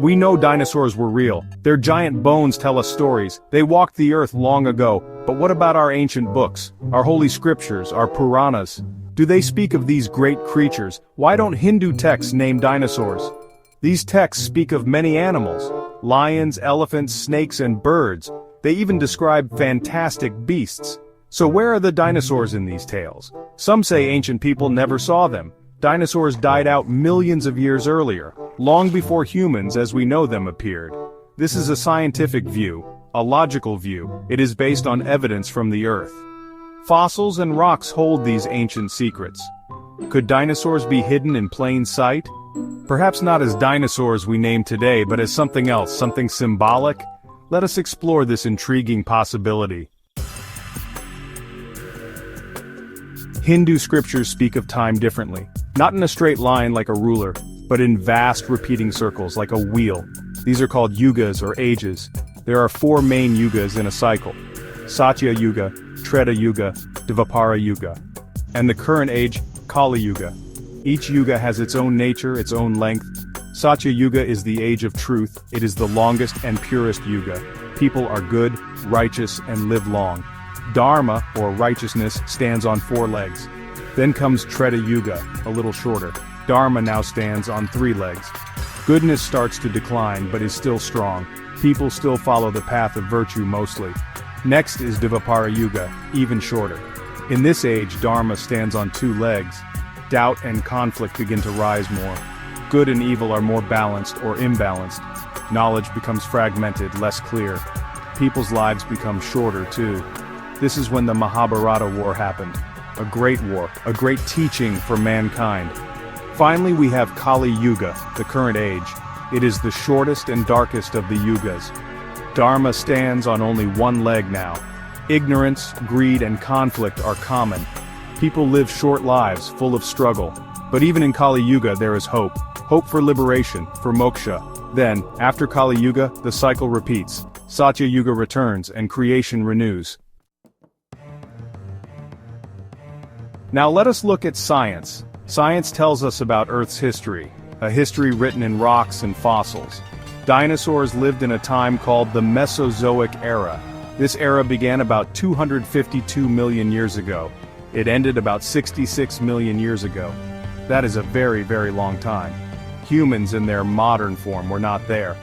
We know dinosaurs were real. Their giant bones tell us stories. They walked the earth long ago. But what about our ancient books? Our holy scriptures, our Puranas? Do they speak of these great creatures? Why don't Hindu texts name dinosaurs? These texts speak of many animals. Lions, elephants, snakes, and birds. They even describe fantastic beasts. So where are the dinosaurs in these tales? Some say ancient people never saw them. Dinosaurs died out millions of years earlier, long before humans as we know them appeared. This is a scientific view, a logical view. It is based on evidence from the earth. Fossils and rocks hold these ancient secrets. Could dinosaurs be hidden in plain sight? Perhaps not as dinosaurs we name today, but as something else, something symbolic? Let us explore this intriguing possibility. Hindu scriptures speak of time differently. Not in a straight line like a ruler, but in vast repeating circles like a wheel. These are called yugas or ages. There are 4 main yugas in a cycle: Satya Yuga, Treta Yuga, Dvapara Yuga, and the current age, Kali Yuga. Each yuga has its own nature, its own length. Satya Yuga is the age of truth. It is the longest and purest yuga. People are good, righteous, and live long. Dharma, or righteousness, stands on 4 legs. Then comes Treta Yuga, a little shorter. Dharma now stands on 3 legs. Goodness starts to decline but is still strong. People still follow the path of virtue mostly. Next is Dvapara Yuga, even shorter. In this age, Dharma stands on 2 legs. Doubt and conflict begin to rise more. Good and evil are more balanced or imbalanced. Knowledge becomes fragmented, less clear. People's lives become shorter too. This is when the Mahabharata war happened. A great war, a great teaching for mankind. Finally, we have Kali Yuga, the current age. It is the shortest and darkest of the yugas. Dharma stands on only 1 leg now. Ignorance, greed, and conflict are common. People live short lives, full of struggle. But even in Kali Yuga there is hope. Hope for liberation, for moksha. Then, after Kali Yuga, the cycle repeats. Satya Yuga returns and creation renews. Now let us look at science. Science tells us about Earth's history, a history written in rocks and fossils. Dinosaurs lived in a time called the Mesozoic era. This era began about 252 million years ago. It ended about 66 million years ago. That is a very, very long time. Humans in their modern form were not there.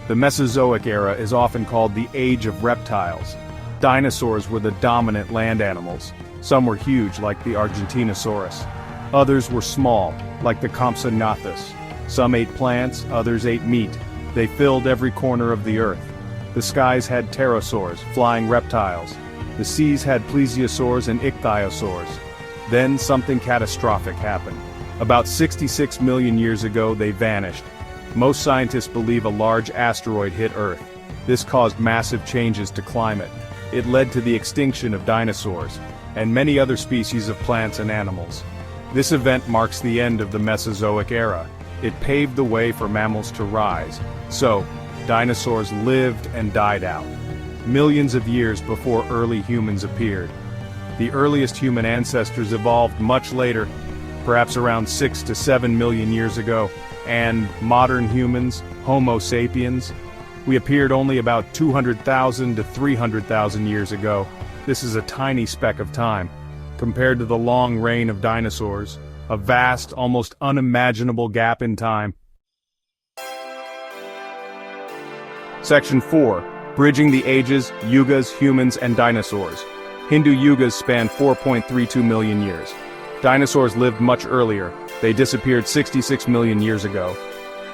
The Mesozoic era is often called the Age of Reptiles. Dinosaurs were the dominant land animals. Some were huge, like the Argentinosaurus. Others were small, like the Compsognathus. Some ate plants, others ate meat. They filled every corner of the earth. The skies had pterosaurs, flying reptiles. The seas had plesiosaurs and ichthyosaurs. Then something catastrophic happened. About 66 million years ago they vanished. Most scientists believe a large asteroid hit Earth. This caused massive changes to climate. It led to the extinction of dinosaurs, and many other species of plants and animals. This event marks the end of the Mesozoic era. It paved the way for mammals to rise. So, dinosaurs lived and died out. Millions of years before early humans appeared. The earliest human ancestors evolved much later, perhaps around 6 to 7 million years ago, and modern humans, Homo sapiens, we appeared only about 200,000 to 300,000 years ago. This is a tiny speck of time, compared to the long reign of dinosaurs, a vast, almost unimaginable gap in time. Section 4. Bridging the Ages, Yugas, Humans, and Dinosaurs. Hindu Yugas span 4.32 million years. Dinosaurs lived much earlier. They disappeared 66 million years ago.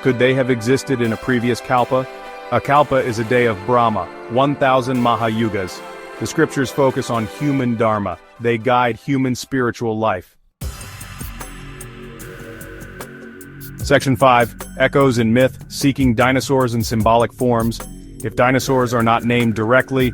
Could they have existed in a previous kalpa? A kalpa is a day of Brahma, 1,000 Mahayugas. The scriptures focus on human dharma. They guide human spiritual life. Section 5. Echoes in Myth, Seeking Dinosaurs in Symbolic Forms. If dinosaurs are not named directly,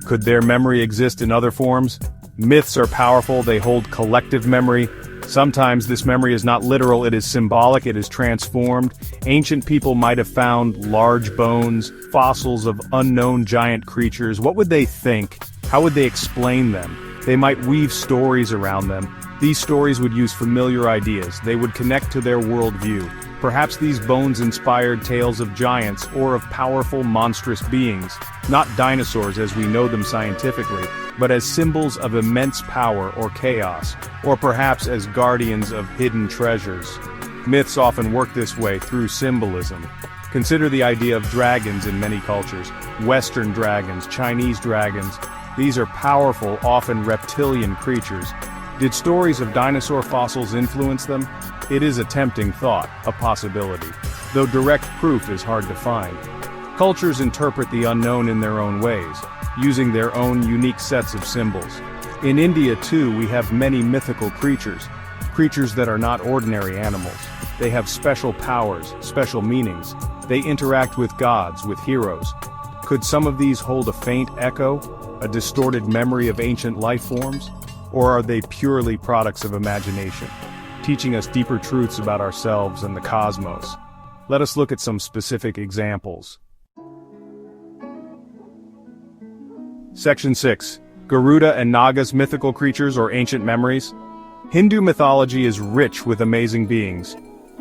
could their memory exist in other forms? Myths are powerful, they hold collective memory. Sometimes this memory is not literal, it is symbolic, it is transformed. Ancient people might have found large bones, fossils of unknown giant creatures. What would they think? How would they explain them? They might weave stories around them. These stories would use familiar ideas. They would connect to their worldview. Perhaps these bones inspired tales of giants or of powerful monstrous beings, not dinosaurs as we know them scientifically, but as symbols of immense power or chaos, or perhaps as guardians of hidden treasures. Myths often work this way through symbolism. Consider the idea of dragons in many cultures, Western dragons, Chinese dragons. These are powerful, often reptilian creatures. Did stories of dinosaur fossils influence them? It is a tempting thought, a possibility, though direct proof is hard to find. Cultures interpret the unknown in their own ways, using their own unique sets of symbols. In India too, we have many mythical creatures that are not ordinary animals. They have special powers, special meanings. They interact with gods, with heroes. Could some of these hold a faint echo, a distorted memory of ancient life forms? Or are they purely products of imagination, teaching us deeper truths about ourselves and the cosmos? Let us look at some specific examples. Section 6. Garuda and Nagas, mythical creatures or ancient memories. Hindu mythology is rich with amazing beings.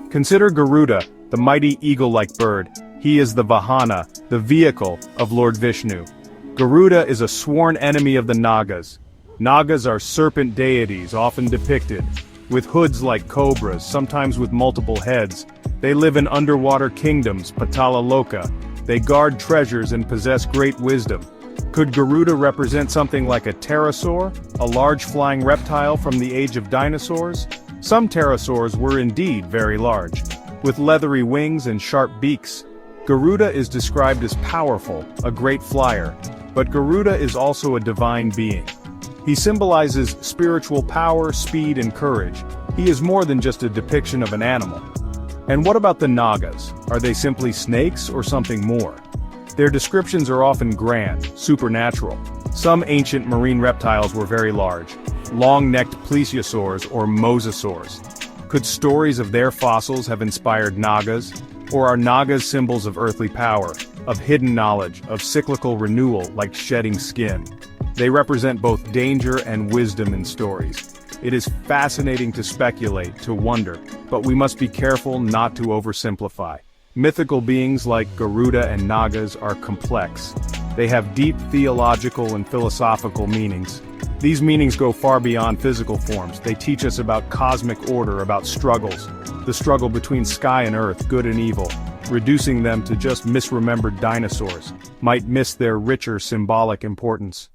Consider Garuda, the mighty eagle-like bird. He is the Vahana, the vehicle of Lord Vishnu. Garuda is a sworn enemy of the Nagas. Nagas are serpent deities, often depicted, with hoods like cobras, sometimes with multiple heads. They live in underwater kingdoms, Patala Loka. They guard treasures and possess great wisdom. Could Garuda represent something like a pterosaur, a large flying reptile from the age of dinosaurs? Some pterosaurs were indeed very large, with leathery wings and sharp beaks. Garuda is described as powerful, a great flyer, but Garuda is also a divine being. He symbolizes spiritual power, speed, and courage. He is more than just a depiction of an animal. And what about the Nagas? Are they simply snakes or something more? Their descriptions are often grand, supernatural. Some ancient marine reptiles were very large, long-necked plesiosaurs or mosasaurs. Could stories of their fossils have inspired Nagas? Or are Nagas symbols of earthly power, of hidden knowledge, of cyclical renewal like shedding skin? They represent both danger and wisdom in stories. It is fascinating to speculate, to wonder, but we must be careful not to oversimplify. Mythical beings like Garuda and Nagas are complex. They have deep theological and philosophical meanings. These meanings go far beyond physical forms. They teach us about cosmic order, about struggles, the struggle between sky and earth, good and evil. Reducing them to just misremembered dinosaurs might miss their richer symbolic importance.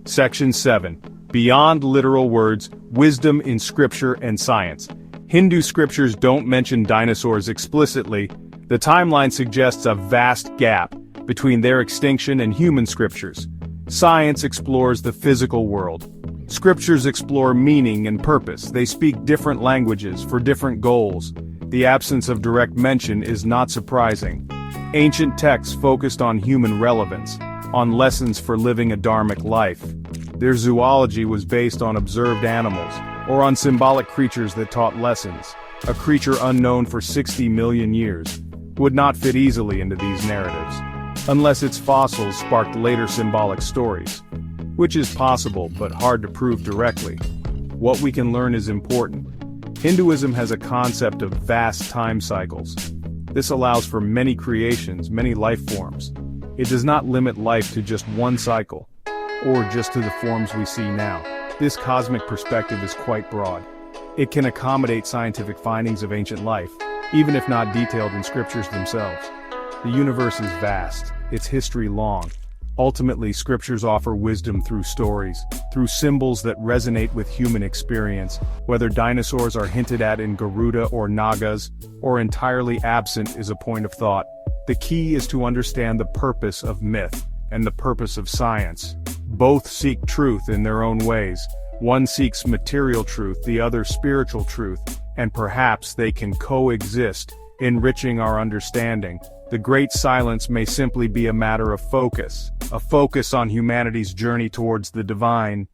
Section 7. Beyond literal words, wisdom in scripture and science. Hindu scriptures don't mention dinosaurs explicitly. The timeline suggests a vast gap between their extinction and human scriptures. Science explores the physical world. Scriptures explore meaning and purpose. They speak different languages for different goals. The absence of direct mention is not surprising. Ancient texts focused on human relevance, on lessons for living a dharmic life. Their zoology was based on observed animals, or on symbolic creatures that taught lessons. A creature unknown for 60 million years would not fit easily into these narratives, unless its fossils sparked later symbolic stories, which is possible but hard to prove directly. What we can learn is important. Hinduism has a concept of vast time cycles. This allows for many creations, many life forms. It does not limit life to just one cycle, or just to the forms we see now. This cosmic perspective is quite broad. It can accommodate scientific findings of ancient life, even if not detailed in scriptures themselves. The universe is vast, its history long. Ultimately, scriptures offer wisdom through stories, through symbols that resonate with human experience, whether dinosaurs are hinted at in Garuda or Nagas, or entirely absent is a point of thought. The key is to understand the purpose of myth and the purpose of science. Both seek truth in their own ways. One seeks material truth, the other spiritual truth, and perhaps they can coexist, enriching our understanding. The great silence may simply be a matter of focus, a focus on humanity's journey towards the divine.